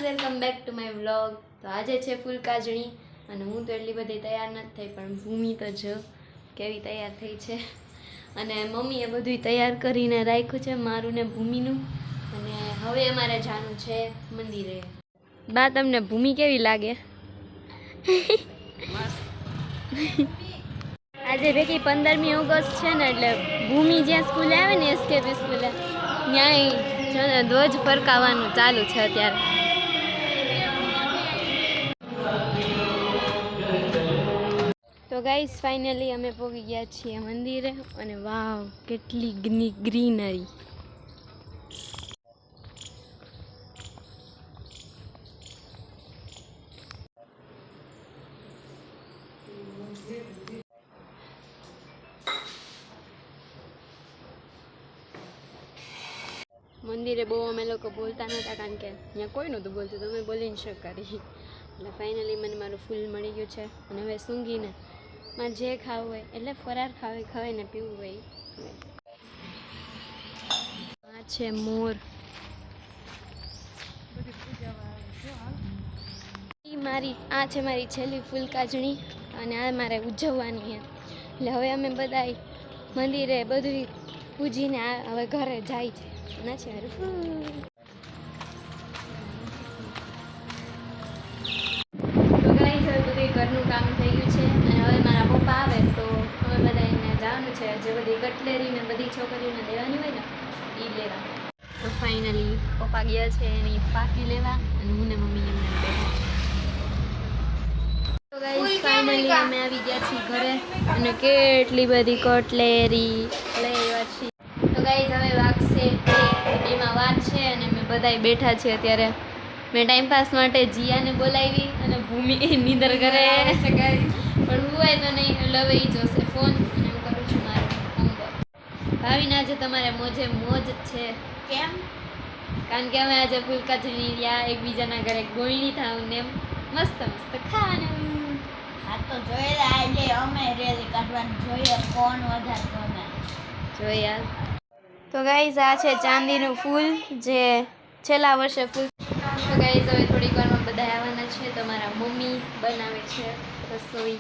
Welcome back to my vlog. તો આજે છે ફૂલકાજણી અને હું તો એટલી બધી તૈયાર નથી થઈ, પણ ભૂમિ તો જો કેવી તૈયાર થઈ છે. અને મમ્મીએ બધું તૈયાર કરીને રાખ્યું છે, મારું ને ભૂમિનું. અને હવે અમારે જવાનું છે મંદિરે. બા, તમને ભૂમિ કેવી લાગે? આજે ભેગી 15મી ઓગસ્ટ છે ને, એટલે ભૂમિ જ્યાં સ્કૂલે આવે ને, એસકેપી સ્કૂલે, ત્યાં ધ્વજ ફરકાવવાનું ચાલુ છે અત્યારે. તો ગાઈસ, ફાઇનલી અમે પહોંચી ગયા છીએ મંદિરે. અને વાવ, કેટલી ગ્રીનરી! મંદિરે બહુ અમે લોકો બોલતા નહોતા, કારણ કે ત્યાં કોઈ નહોતું બોલતું, તો અમે બોલી ન શકાય. એટલે ફાઇનલી મને મારું ફૂલ મળી ગયું છે. અને હવે સૂંઘીને મારે જે ખાવું હોય, એટલે ફરાર ખવાય ને પીવું હોય. આ છે મોર. આ છે મારી છેલ્લી ફૂલકાજણી, અને આ મારે ઉજવવાની છે. એટલે હવે અમે બધા મંદિરે બધું પૂજીને હવે ઘરે જાય છે. ના છે તો ગાઈસ, હવે બધું ઘરનું કામ થઈ ગયું છે. અને હવે મારા પપ્પા આવે તો અમે બધા એને જવાનું છે. જે બધી કટલેરી ને બધી છોકરીઓને દેવાની હોય ને, એ લેવા. તો ફાઇનલી પપ્પા ગયા છે એની પાકી લેવા, અને હું ને મમ્મી એમને બેઠા છે. તો ગાઈસ, ફાઇનલી અમે આવી ગયા છીએ ઘરે, અને કેટલી બધી કટલેરી લઈ આવ્યા છીએ. તો ગાઈસ, હવે વાગશે એમાં વાત છે, અને અમે બધાય બેઠા છીએ અત્યારે. મેં ટાઈમપાસ માટે જીયાને બોલાવી, અને ભૂમિ નીંદર કરે છે ગાઈસ, પણ હું હોય તો નહીં, એટલે હવે ઈ જોશે ફોન, અને હું કરું છું મારું હોમવર્ક. ભાવિને આજે તમારે મોજે મોજ છે. કેમ? કારણ કે અમે આજે ફૂલકાજણી રહ્યા, એકબીજાના ઘરે ગોળણી થાવ ને મસ્ત મસ્ત ખાવાનું. આ તો જોઈએ આજે અમે રેલી કાઢવાની જોઈએ, કોણ વધારે ગમે જોઈએ. તો ગાઈસ, આ છે ચાંદીનું ફૂલ, જે છેલ્લા વર્ષે ફૂલ. તો ગાઈસ, હવે થોડીક વારમાં બધા આવવાના છે. તો મારા મમ્મી બનાવે છે રસોઈ.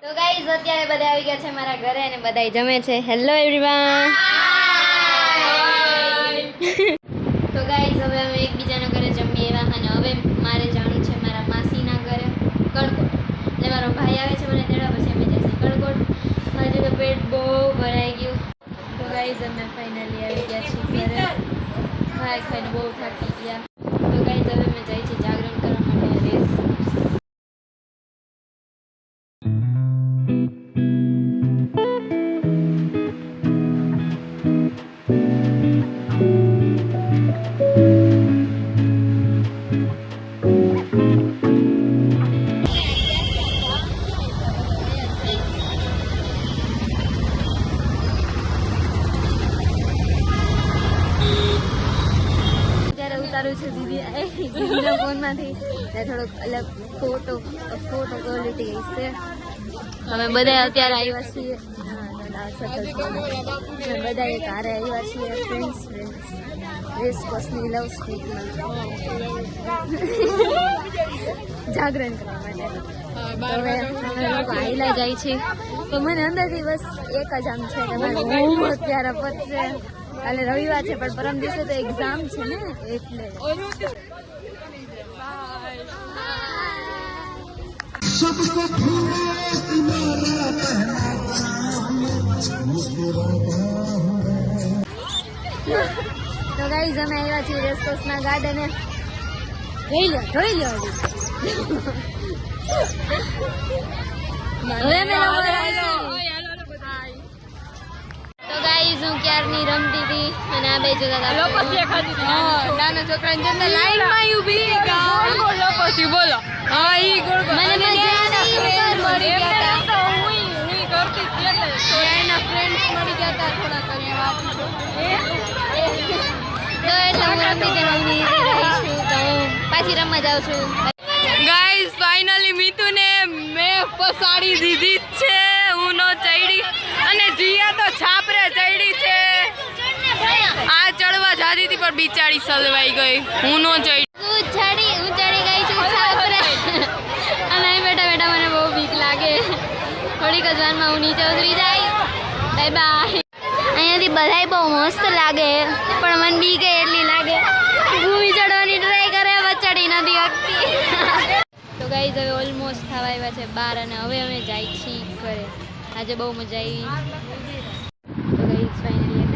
તો ગાઈસ, અત્યારે બધા આવી ગયા છે મારા ઘરે, અને બધા જમે છે. Hello everyone. તો ગાઈસ, હવે અમે એકબીજાના ઘરે જમી આવ્યા, અને હવે મારે જવાનું છે મારા માસીના ઘરે કડકોટ. એટલે મારો ભાઈ આવે છે મને તેડવા, પછી અમે જઈશું કડકોટ. આજે તો પેટ બહુ ભરાઈ ગયું. તો ગાઈસ, અમે ફાઇનલી આવી ગયા છીએ ઘરે. ખાઈને બહુ થાકી ગયા. તો ગાઈસ, હવે અમે જઈએ છીએ જાગરણ કરવા માટે રેસ. ઉતારું છું દીદીના ફોનમાંથી, થોડોક અલગ ફોટો ક્વોલિટી છે. અમે બધા અત્યારે આવ્યા છીએ, બધા એક હારે આવ્યા છીએ, ફ્રેન્ડ્સ રેસકોર્સની લવ સ્ટ્રીટમાં જાગરણ કરવા માટે. હવે અમે લોકો આયલા જાય છે. તો મને અંદરથી બસ એક જ આમ છે કે મારું હોમવર્ક ક્યારે પતશે. કાલે રવિવાર છે, પણ પરમ દિવસે તો એક્ઝામ છે ને, એટલે. તો ગાઈઝ, અમે આવ્યા છીએ રેસકોર્સના ગાર્ડને. જોઈ લો હવે અમે તો ગાઈઝ, હું ક્યારની રમતી હતી, અને આ બે જોતા હતા. નાના છોકરાને જોતા લાઈનમાં ઊભી બોલો. હા, ઈ ગોળ મને મજા મળી ગયા હતા. હું કરતી હતી, એટલે એના ફ્રેન્ડ્સ મળી ગયા હતા થોડા કરી વાત. તો એટલે હું રમતી રહીશું, તો પાછી રમવા જાઉં છું. ગાઈઝ, ફાઇનલી મીતુને મેં ફસાડી દીધી છે. હું નો ચડી, અને જીયા તો છાપરે ચડી છે. ખાધી હતી પણ બિચારી સલવાઈ ગઈ. હું નો ચડી. હું ચડી ગઈ છું છાપરે અને અહીં બેઠા બેઠા મને બહુ બીક લાગે. થોડીક જ વારમાં હું નીચે ઉતરી જાય. Bye bye. અહીંયાથી બધાય બહુ મસ્ત લાગે પણ મને બીક એટલી લાગે. ભૂમિ ચડવાની ટ્રાય કરે પણ ચડી નથી શકતી. તો ગાઈઝ હવે ઓલમોસ્ટ થવા આવ્યા છે 12 અને હવે અમે જાય છીએ ઘરે. આજે બહુ મજા આવી. તો ગાઈઝ ફાઇનલી